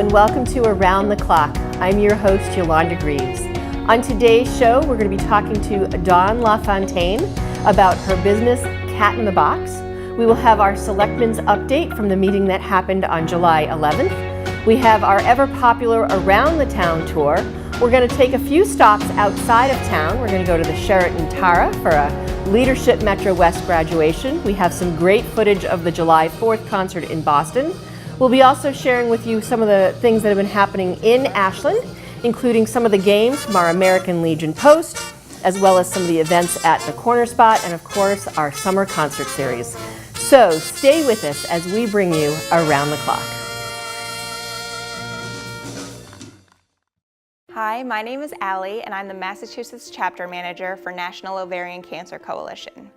and welcome to Around the Clock. I'm your host, Yolanda Greaves. On today's show, we're going to be talking to Dawn LaFontaine about her business, Cat in the Box. We will have our Selectmen's update from the meeting that happened on July 11th. We have our ever-popular Around the Town tour. We're going to take a few stops outside of town. We're going to go to the Sheraton Tara for a Leadership Metro West graduation. We have some great footage of the July 4th concert in Boston. We'll be also sharing with you some of the things that have been happening in Ashland, including some of the games from our American Legion Post, as well as some of the events at the Corner Spot, and of course, our summer concert series. So stay with us as we bring you Around the Clock. Hi, my name is Allie, and I'm the Massachusetts Chapter Manager for National Ovarian Cancer Coalition.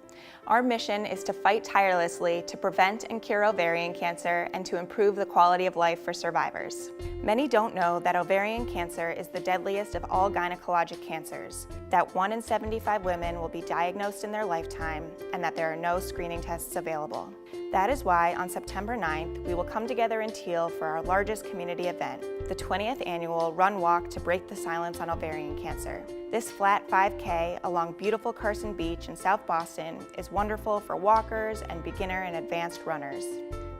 Our mission is to fight tirelessly to prevent and cure ovarian cancer and to improve the quality of life for survivors. Many don't know that ovarian cancer is the deadliest of all gynecologic cancers, that 1 in 75 women will be diagnosed in their lifetime, and that there are no screening tests available. That is why on September 9th, we will come together in Teal for our largest community event, the 20th annual Run Walk to Break the Silence on Ovarian Cancer. This flat 5K along beautiful Carson Beach in South Boston is wonderful for walkers and beginner and advanced runners.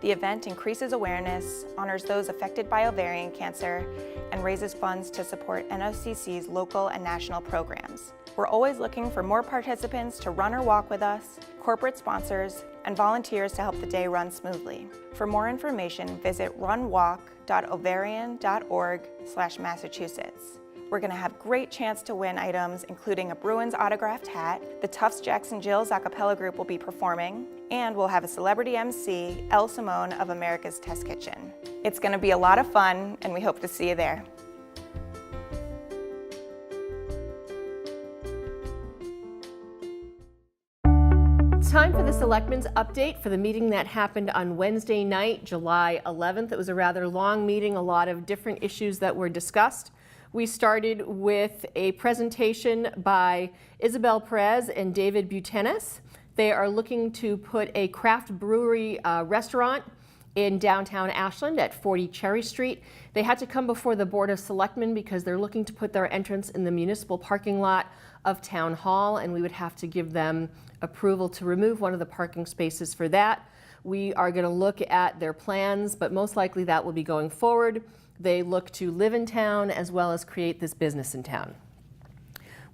The event increases awareness, honors those affected by ovarian cancer, and raises funds to support NOCC's local and national programs. We're always looking for more participants to run or walk with us, corporate sponsors, and volunteers to help the day run smoothly. For more information, visit runwalk.ovarian.org/Massachusetts. We're going to have great chance to win items, including a Bruins autographed hat, the Tufts Jackson Jills a cappella group will be performing, and we'll have a celebrity MC, El Simone of America's Test Kitchen. It's going to be a lot of fun, and we hope to see you there. It's time for the Selectmen's update for the meeting that happened on Wednesday night, July 11th. It was a rather long meeting, a lot of different issues that were discussed. We started with a presentation by Isabel Perez and David Butenis. They are looking to put a craft brewery restaurant in downtown Ashland at 40 Cherry Street. They had to come before the Board of Selectmen because they're looking to put their entrance in the municipal parking lot of Town Hall, and we would have to give them approval to remove one of the parking spaces for that. We are going to look at their plans, but most likely that will be going forward. They look to live in town as well as create this business in town.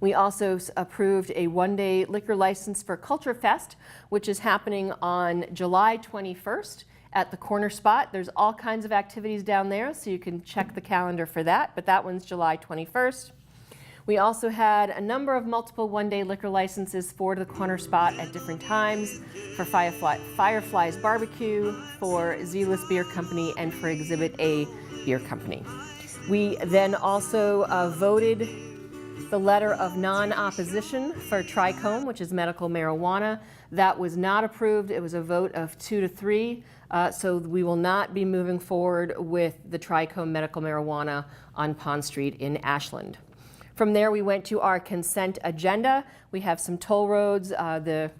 We also approved a one-day liquor license for Culture Fest, which is happening on July 21st at the Corner Spot. There's all kinds of activities down there, so you can check the calendar for that, but that one's July 21st. We also had a number of multiple one-day liquor licenses for the Corner Spot at different times, for Fireflies Barbecue, for Zealous Beer Company, and for Exhibit A Beer Company. We then also voted the letter of non-opposition for Trichome, which is medical marijuana. That was not approved. It was a vote of 2 to 3, so we will not be moving forward with the Trichome medical marijuana on Pond Street in Ashland. From there, we went to our consent agenda. We have some toll roads, the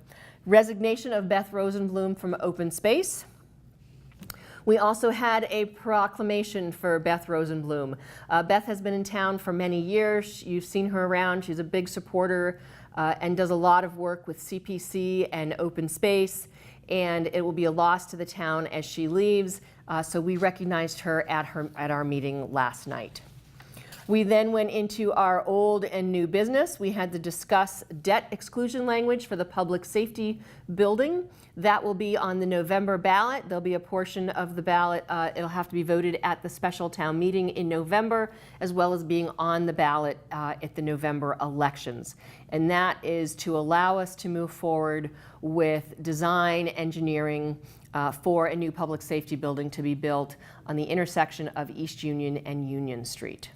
resignation of Beth Rosenblum from open space. We also had a proclamation for Beth Rosenblum. Beth has been in town for many years. You've seen her around. She's a big supporter and does a lot of work with CPC and open space, and it will be a loss to the town as she leaves. So we recognized her at our meeting last night. We then went into our old and new business. We had to discuss debt exclusion language for the public safety building. That will be on the November ballot. There'll be a portion of the ballot, it'll have to be voted at the special town meeting in November, as well as being on the ballot at the November elections. And that is to allow us to move forward with design engineering for a new public safety building to be built on the intersection of East Union and Union Street.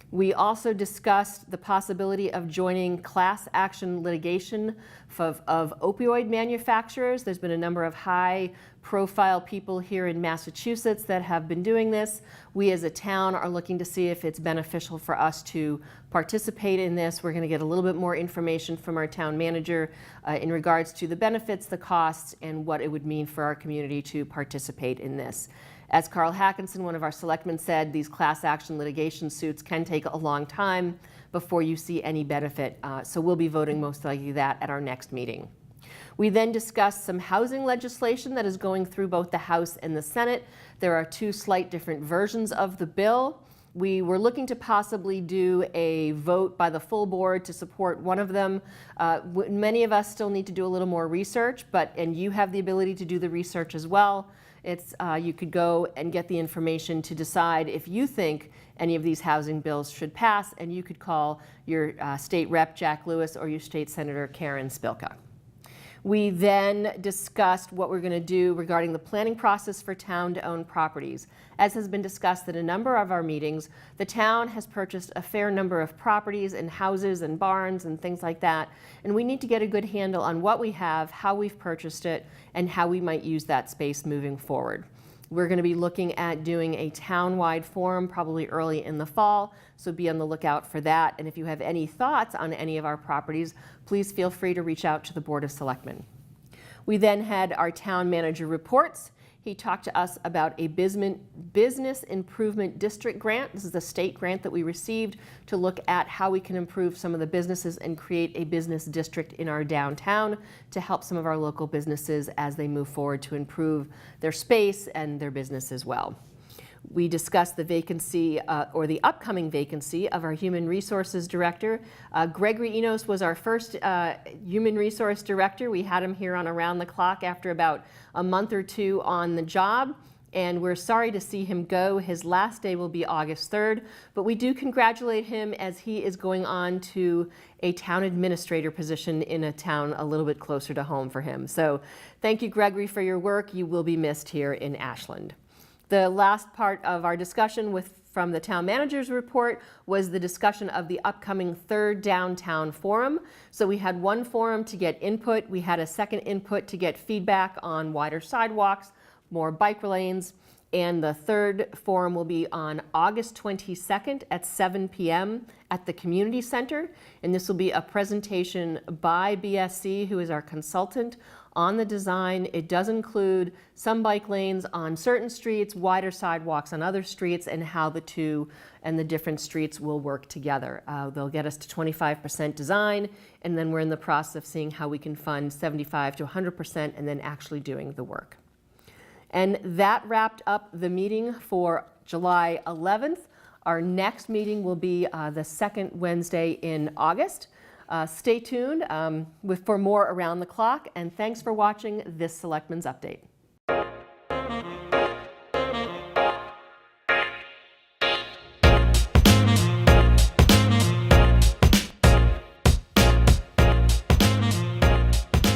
We also discussed the possibility of joining class action litigation of opioid manufacturers. There's been a number of high-profile people here in Massachusetts that have been doing this. We as a town are looking to see if it's beneficial for us to participate in this. We're going to get a little bit more information from our town manager in regards to the benefits, the costs, and what it would mean for our community to participate in this. As Carl Hackinson, one of our selectmen, said, these class action litigation suits can take a long time before you see any benefit. So we'll be voting most likely that at our next meeting. We then discussed some housing legislation that is going through both the House and the Senate. There are two slight different versions of the bill. We were looking to possibly do a vote by the full board to support one of them. Many of us still need to do a little more research, and you have the ability to do the research as well. You could go and get the information to decide if you think any of these housing bills should pass, and you could call your state rep, Jack Lewis, or your state senator, Karen Spilka. We then discussed what we're going to do regarding the planning process for town-to-own properties. As has been discussed at a number of our meetings, the town has purchased a fair number of properties and houses and barns and things like that, and we need to get a good handle on what we have, how we've purchased it, and how we might use that space moving forward. We're going to be looking at doing a town-wide forum probably early in the fall, so be on the lookout for that. And if you have any thoughts on any of our properties, please feel free to reach out to the Board of Selectmen. We then had our town manager reports. He talked to us about a business improvement district grant. This is a state grant that we received to look at how we can improve some of the businesses and create a business district in our downtown to help some of our local businesses as they move forward to improve their space and their business as well. We discussed the vacancy or the upcoming vacancy of our Human Resources Director. Gregory Enos was our first Human Resource Director. We had him here on Around the Clock after about a month or two on the job, and we're sorry to see him go. His last day will be August 3rd, but we do congratulate him as he is going on to a town administrator position in a town a little bit closer to home for him. So thank you, Gregory, for your work. You will be missed here in Ashland. The last part of our discussion from the town manager's report was the discussion of the upcoming third downtown forum. So we had one forum to get input. We had a second input to get feedback on wider sidewalks, more bike lanes, and the third forum will be on August 22nd at 7 p.m. at the community center. And this will be a presentation by BSC, who is our consultant on the design. It does include some bike lanes on certain streets, wider sidewalks on other streets, and how the two and the different streets will work together. They'll get us to 25% design, and then we're in the process of seeing how we can fund 75 to 100% and then actually doing the work. And that wrapped up the meeting for July 11th. Our next meeting will be the second Wednesday in August. Stay tuned for more Around the Clock, and thanks for watching this Selectmen's Update.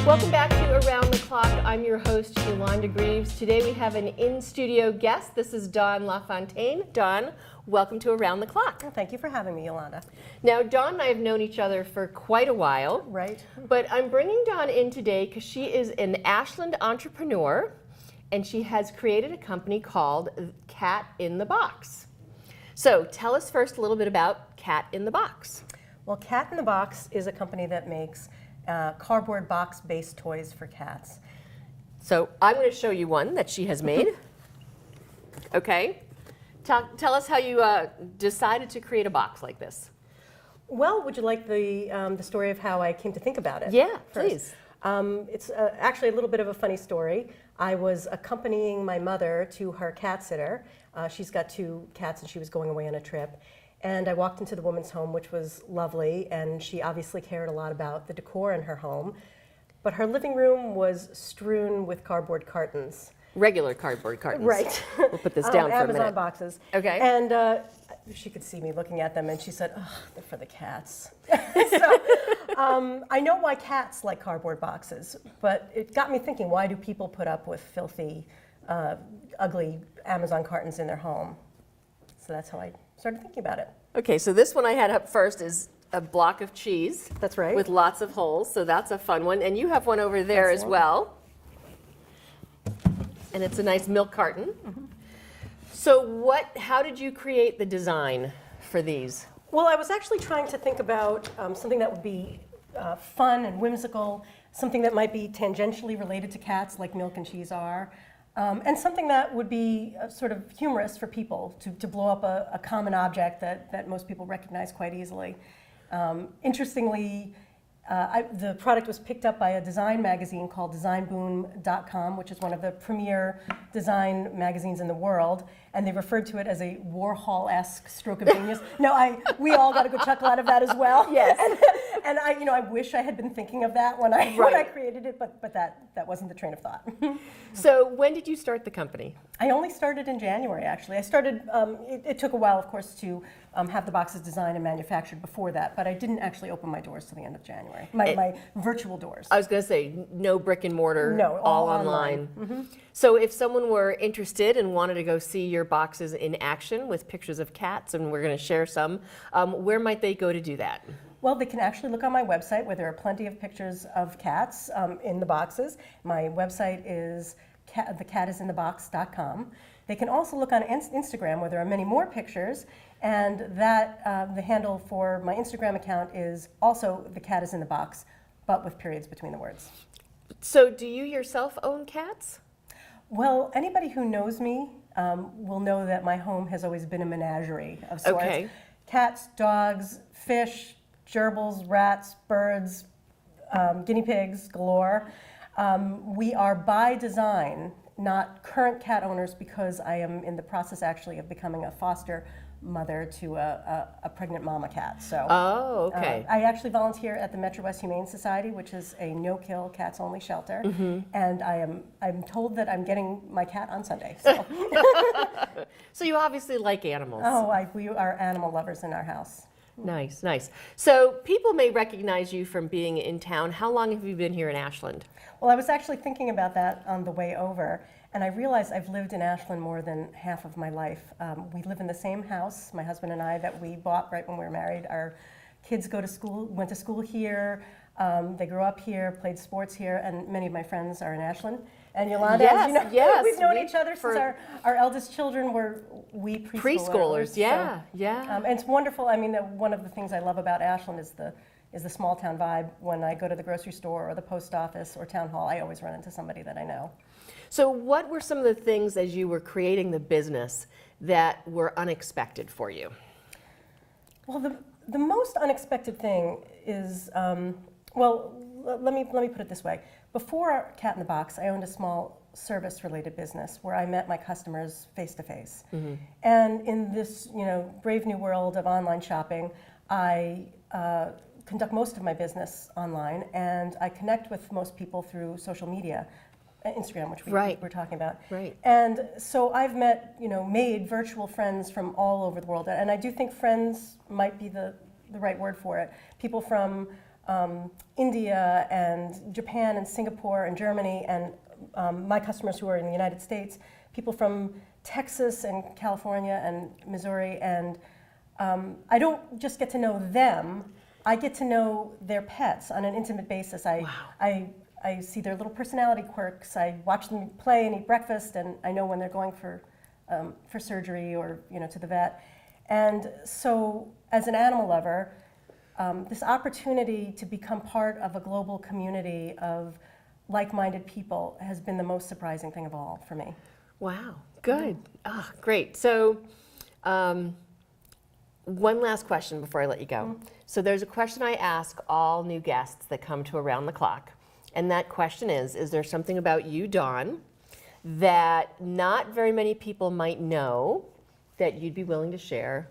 Welcome back to Around the Clock. I'm your host, Yolanda Greaves. Today we have an in-studio guest. This is Dawn LaFontaine. Dawn, welcome to Around the Clock. Well, thank you for having me, Yolanda. Now, Dawn and I have known each other for quite a while. Right. But I'm bringing Dawn in today because she is an Ashland entrepreneur, and she has created a company called Cat in the Box. So tell us first a little bit about Cat in the Box. Well, Cat in the Box is a company that makes cardboard box-based toys for cats. So I'm going to show you one that she has made. Okay. Tell us how you decided to create a box like this. Well, would you like the story of how I came to think about it? Yeah, first? please. It's actually a little bit of a funny story. I was accompanying my mother to her cat sitter. She's got 2 cats and she was going away on a trip. And I walked into the woman's home, which was lovely, and she obviously cared a lot about the decor in her home. But her living room was strewn with cardboard cartons. Regular cardboard cartons. Right. We'll put this down for a minute. Amazon boxes. Okay. And she could see me looking at them, and she said, "Oh, they're for the cats." So I know why cats like cardboard boxes, but it got me thinking: why do people put up with filthy, ugly Amazon cartons in their home? So that's how I started thinking about it. Okay, so this one I had up first is a block of cheese. That's right. With lots of holes, so that's a fun one. And you have one over there as well. And it's a nice milk carton. Mm-hmm. So how did you create the design for these? Well, I was actually trying to think about something that would be fun and whimsical, something that might be tangentially related to cats like milk and cheese are. And something that would be sort of humorous for people to blow up a common object that most people recognize quite easily. Interestingly, the product was picked up by a design magazine called designboom.com, which is one of the premier design magazines in the world, and they referred to it as a Warhol-esque stroke of genius. No, we all got a good chuckle out of that as well. Yes. And I wish I had been thinking of that when I created it, but that wasn't the train of thought. So when did you start the company? I only started in January, actually. I started, it took a while, of course, to have the boxes designed and manufactured before that, but I didn't actually open my doors till the end of January, my virtual doors. I was going to say, no brick and mortar, No, all online. Mm-hmm. So if someone were interested and wanted to go see your boxes in action with pictures of cats, and we're going to share some, where might they go to do that? Well, they can actually look on my website where there are plenty of pictures of cats in the boxes. My website is thecatisinthebox.com. They can also look on Instagram where there are many more pictures, and the handle for my Instagram account is also thecatisinthebox, but with periods between the words. So do you yourself own cats? Well, anybody who knows me will know that my home has always been a menagerie of sorts. Okay. Cats, dogs, fish, gerbils, rats, birds, guinea pigs galore. We are by design not current cat owners because I am in the process actually of becoming a foster mother to a pregnant mama cat. So Okay. I actually volunteer at the Metro West Humane Society, which is a no-kill cats-only shelter, and I'm told that I'm getting my cat on Sunday. So, So you obviously like animals. we are animal lovers in our house. Nice, nice. So people may recognize you from being in town. How long have you been here in Ashland? Well, I was actually thinking about that on the way over, and I realized I've lived in Ashland more than half of my life. We live in the same house, my husband and I, that we bought right when we were married. Our kids went to school here. They grew up here, played sports here, and many of my friends are in Ashland. And Yolanda, as you know, yes, we've known each other since our eldest children were preschoolers. Yeah, so, yeah. and it's wonderful. I mean, one of the things I love about Ashland is the small town vibe. When I go to the grocery store or the post office or town hall, I always run into somebody that I know. So what were some of the things as you were creating the business that were unexpected for you? Well, the most unexpected thing is, let me put it this way. Before Cat in the Box, I owned a small service-related business where I met my customers face-to-face. And in this, brave new world of online shopping, I conduct most of my business online, and I connect with most people through social media, Instagram, which we were talking about. Right. And so I've made virtual friends from all over the world, and I do think friends might be the right word for it. People from India and Japan and Singapore and Germany, and my customers who are in the United States, people from Texas and California and Missouri, and I don't just get to know them, I get to know their pets on an intimate basis. I see their little personality quirks, I watch them play and eat breakfast, and I know when they're going for surgery or to the vet. And so as an animal lover, this opportunity to become part of a global community of like-minded people has been the most surprising thing of all for me. Wow, good. Great. So one last question before I let you go. So there's a question I ask all new guests that come to Around the Clock. And that question is there something about you, Dawn, that not very many people might know that you'd be willing to share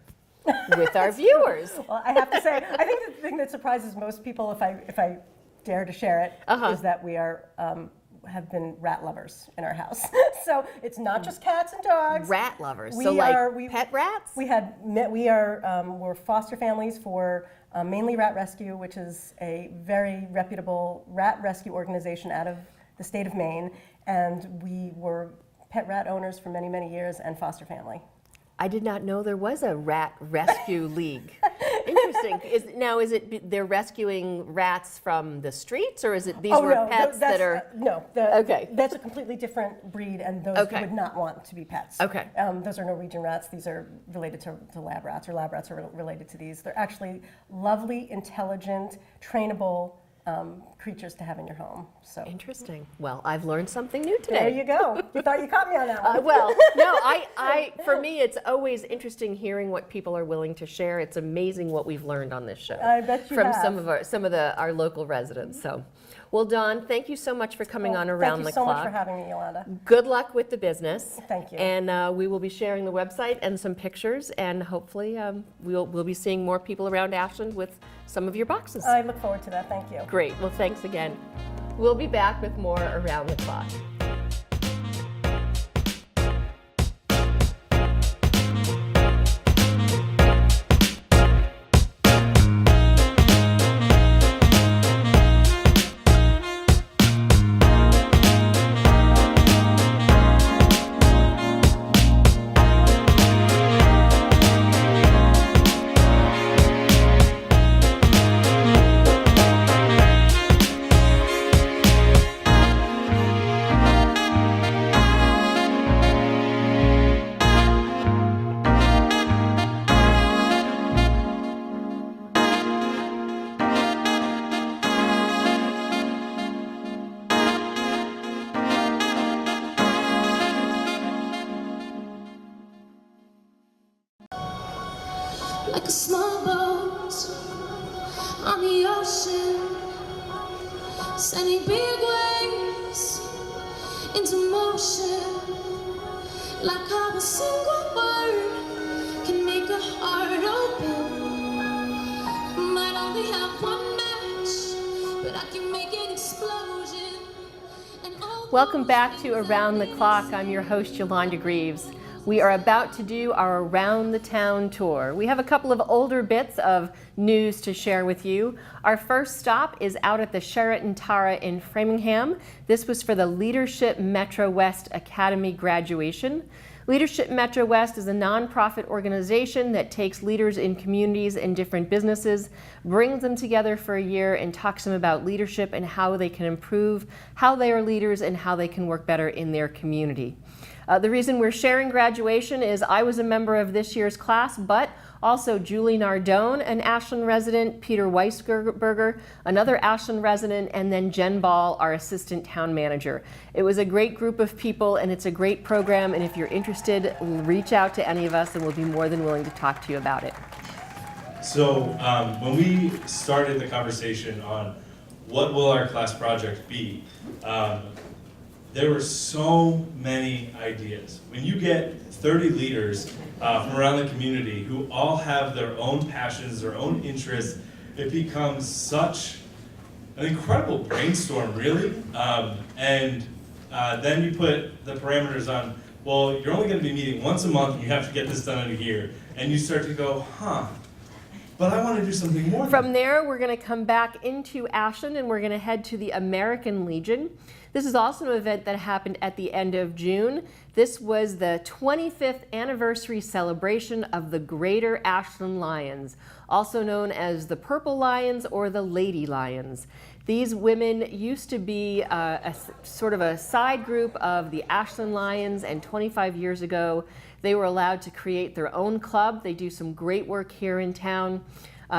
with our viewers? Well, I have to say, I think the thing that surprises most people, if I dare to share it, is that we have been rat lovers in our house. So it's not just cats and dogs. Rat lovers. We so are, pet rats? We're foster families for mainly Rat Rescue, which is a very reputable rat rescue organization out of the state of Maine, and we were pet rat owners for many, many years and foster family. I did not know there was a rat rescue league. Interesting. Is it they're rescuing rats from the streets, or is it these were pets that are? Okay. That's a completely different breed, and those you would not want to be pets. Okay. Those are Norwegian rats. These are related to lab rats, or lab rats are related to these. They're actually lovely, intelligent, trainable creatures to have in your home. So Interesting. Well, I've learned something new today. there you go. You thought you caught me on that one. Well, no, for me, it's always interesting hearing what people are willing to share. It's amazing what we've learned on this show. I bet you from have. some of our local residents. So, well, Dawn, thank you so much for coming on Around the Clock. Thank you so much for having me, Yolanda. Good luck with the business. Thank you. And we will be sharing the website and some pictures, and hopefully we'll be seeing more people around Ashland with some of your boxes. I look forward to that. Thank you. Great. Well, thanks again. We'll be back with more Around the Clock. Like a small boat on the ocean, sending big waves into motion. Like how a single word can make a heart open. Might only have one match, but I can make an explosion. Welcome back to Around the Clock. I'm your host, Yolanda Greaves. We are about to do our Around the Town tour. We have a couple of older bits of news to share with you. Our first stop is out at the Sheraton Tara in Framingham. This was for the Leadership Metro West Academy graduation. Leadership Metro West is a nonprofit organization that takes leaders in communities and different businesses, brings them together for a year, and talks to them about leadership and how they can improve, how they are leaders, and how they can work better in their community. The reason we're sharing graduation is I was a member of this year's class, but also Julie Nardone, an Ashland resident, Peter Weisberger, another Ashland resident, and then Jen Ball, our assistant town manager. It was a great group of people, and it's a great program, and if you're interested, reach out to any of us, and we'll be more than willing to talk to you about it. So when we started the conversation on what will our class project be, there were so many ideas. When you get 30 leaders from around the community who all have their own passions, their own interests, it becomes such an incredible brainstorm, really. And then you put the parameters on, well, you're only gonna be meeting once a month and you have to get this done in a year. And you start to go, but I want to do something more. From there, we're going to come back into Ashland and we're going to head to the American Legion. This is also an event that happened at the end of June. This was the 25th anniversary celebration of the Greater Ashland Lions, also known as the Purple Lions or the Lady Lions. These women used to be a sort of a side group of the Ashland Lions, and 25 years ago, they were allowed to create their own club. They do some great work here in town.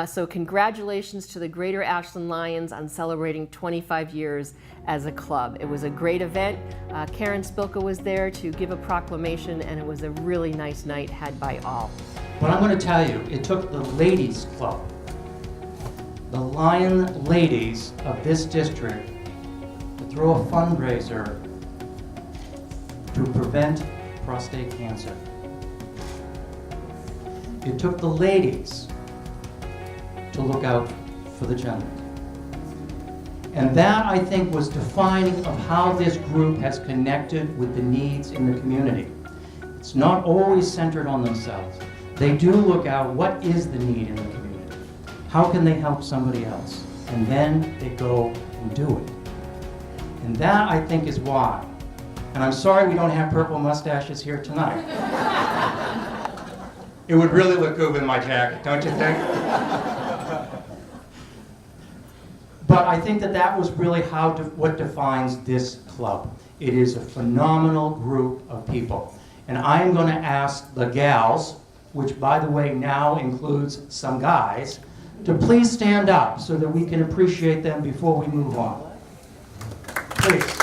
So congratulations to the Greater Ashland Lions on celebrating 25 years as a club. It was a great event. Karen Spilka was there to give a proclamation, and it was a really nice night had by all. But I'm going to tell you, it took the ladies club, the Lion ladies of this district, to throw a fundraiser to prevent prostate cancer. It took the ladies to look out for the gentlemen. And that, I think, was defining of how this group has connected with the needs in the community. It's not always centered on themselves. They do look out what is the need in the community. How can they help somebody else? And then they go and do it. And that, I think, is why. And I'm sorry we don't have purple mustaches here tonight. It would really look good with my jacket, don't you think? But I think that that was really what defines this club. It is a phenomenal group of people. And I'm going to ask the gals, which by the way now includes some guys, to please stand up so that we can appreciate them before we move on. Please.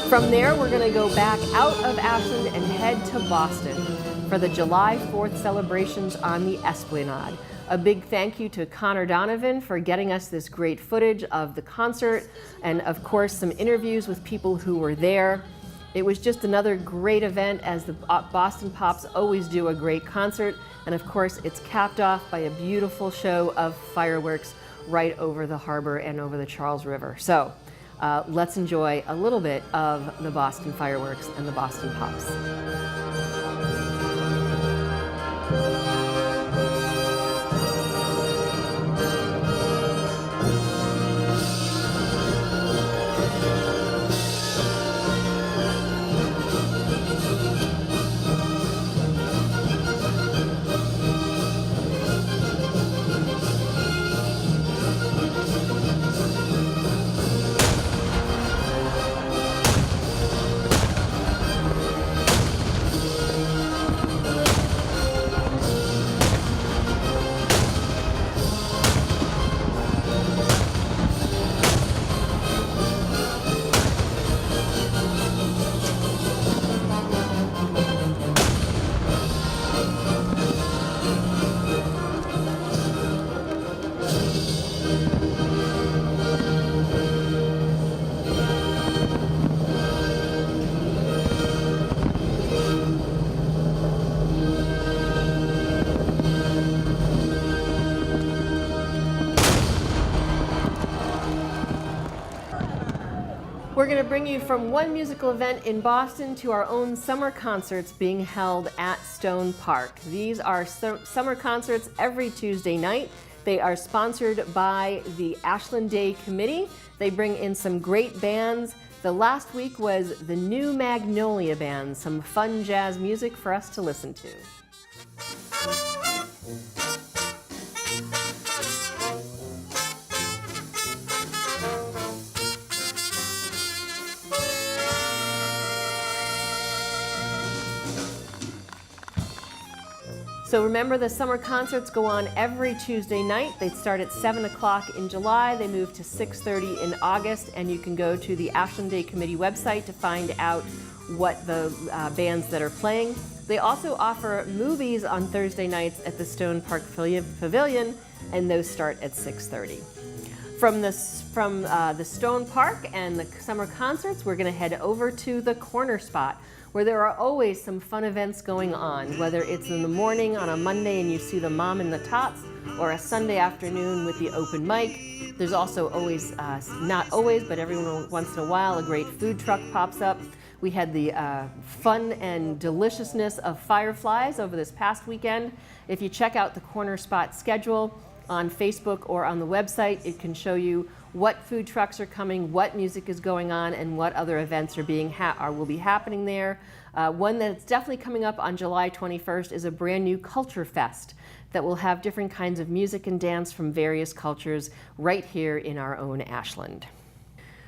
From there, we're going to go back out of Ashland and head to Boston for the July 4th celebrations on the Esplanade. A big thank you to Connor Donovan for getting us this great footage of the concert, and of course some interviews with people who were there. It was just another great event, as the Boston Pops always do a great concert, and of course it's capped off by a beautiful show of fireworks right over the harbor and over the Charles River. So let's enjoy a little bit of the Boston fireworks and the Boston Pops. We're going to bring you from one musical event in Boston to our own summer concerts being held at Stone Park. These are summer concerts every Tuesday night. They are sponsored by the Ashland Day Committee. They bring in some great bands. The last week was the New Magnolia Band, some fun jazz music for us to listen to. So remember, the summer concerts go on every Tuesday night. They start at 7 o'clock in July. They move to 6:30 in August, and you can go to the Ashland Day Committee website to find out what the bands that are playing. They also offer movies on Thursday nights at the Stone Park Pavilion, and those start at 6:30. From the Stone Park and the summer concerts, we're going to head over to the Corner Spot, where there are always some fun events going on, whether it's in the morning on a Monday and you see the Mom and the Tots, or a Sunday afternoon with the open mic. There's also always, not always, but every once in a while, a great food truck pops up. We had the fun and deliciousness of fireflies over this past weekend. If you check out the Corner Spot schedule on Facebook or on the website, it can show you what food trucks are coming, what music is going on, and what other events will be happening there. One that's definitely coming up on July 21st is a brand new Culture Fest that will have different kinds of music and dance from various cultures right here in our own Ashland.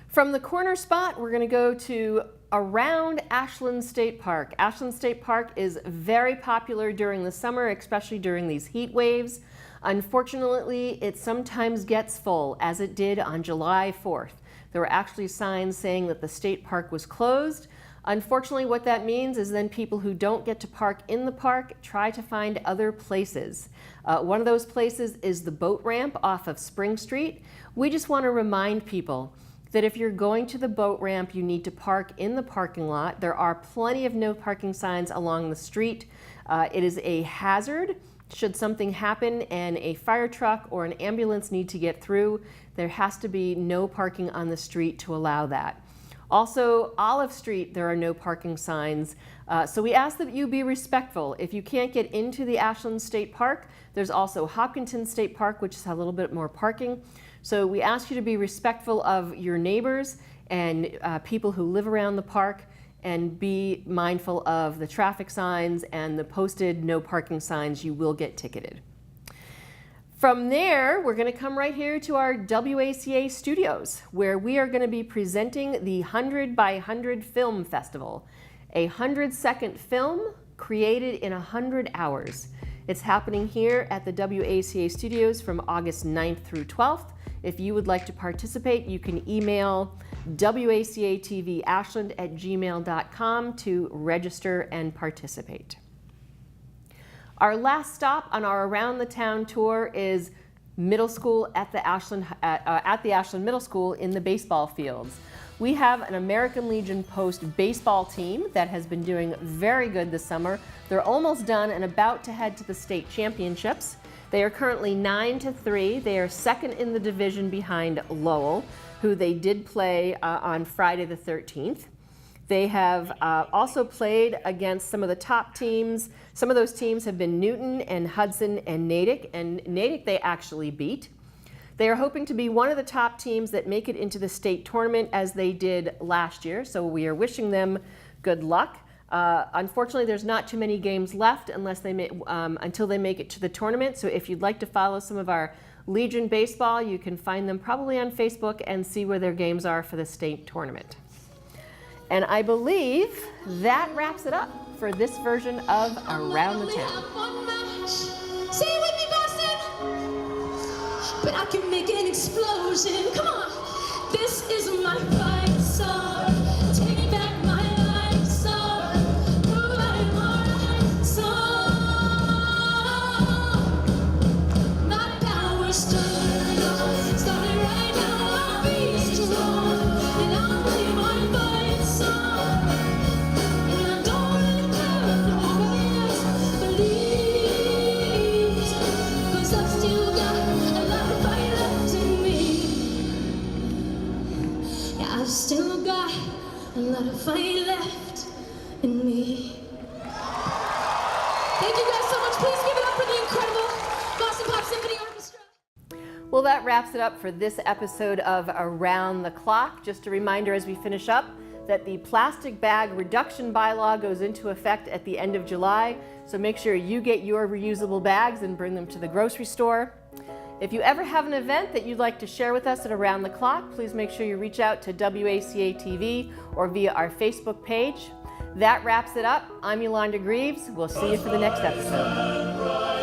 From the Corner Spot, we're going to go to around Ashland State Park. Ashland State Park is very popular during the summer, especially during these heat waves. Unfortunately, it sometimes gets full, as it did on July 4th. There were actually signs saying that the state park was closed. Unfortunately, what that means is then people who don't get to park in the park try to find other places. One of those places is the boat ramp off of Spring Street. We just want to remind people that if you're going to the boat ramp, you need to park in the parking lot. There are plenty of no parking signs along the street. It is a hazard. Should something happen and a fire truck or an ambulance need to get through, there has to be no parking on the street to allow that. Also, Olive Street, there are no parking signs. So we ask that you be respectful. If you can't get into the Ashland State Park, there's also Hopkinton State Park, which has a little bit more parking. So we ask you to be respectful of your neighbors and people who live around the park, and be mindful of the traffic signs and the posted no parking signs. You will get ticketed. From there, we're going to come right here to our WACA studios, where we are going to be presenting the 100 by 100 Film Festival, a 100-second film created in 100 hours. It's happening here at the WACA studios from August 9th through 12th. If you would like to participate, you can email WACA-TV-Ashland@gmail.com to register and participate. Our last stop on our Around the Town tour is middle school at the Ashland Middle School in the baseball fields. We have an American Legion Post baseball team that has been doing very good this summer. They're almost done and about to head to the state championships. They are currently 9-3. They are second in the division behind Lowell, who they did play on Friday the 13th. They have also played against some of the top teams. Some of those teams have been Newton and Hudson and Natick they actually beat. They are hoping to be one of the top teams that make it into the state tournament as they did last year, so we are wishing them good luck. Unfortunately, there's not too many games left until they make it to the tournament, so if you'd like to follow some of our Legion baseball, you can find them probably on Facebook and see where their games are for the state tournament. And I believe that wraps it up for this version of Around the Town. Say it with me, Boston. But I can make an explosion. Come on. This is my fight song. Take back my life song. My song. My power started right now. I'll be strong. And I'll play my fight song. And I don't really care if nobody else believes. 'Cause I've still got a lot of fight left in me. Yeah, I've still got a lot of fight left in me. Thank you guys so much. Please give it up for the incredible Boston Pop Symphony Orchestra. Well, that wraps it up for this episode of Around the Clock. Just a reminder as we finish up that the plastic bag reduction bylaw goes into effect at the end of July, so make sure you get your reusable bags and bring them to the grocery store. If you ever have an event that you'd like to share with us at Around the Clock, please make sure you reach out to WACA-TV or via our Facebook page. That wraps it up. I'm Yolanda Greaves. We'll see you for the next episode.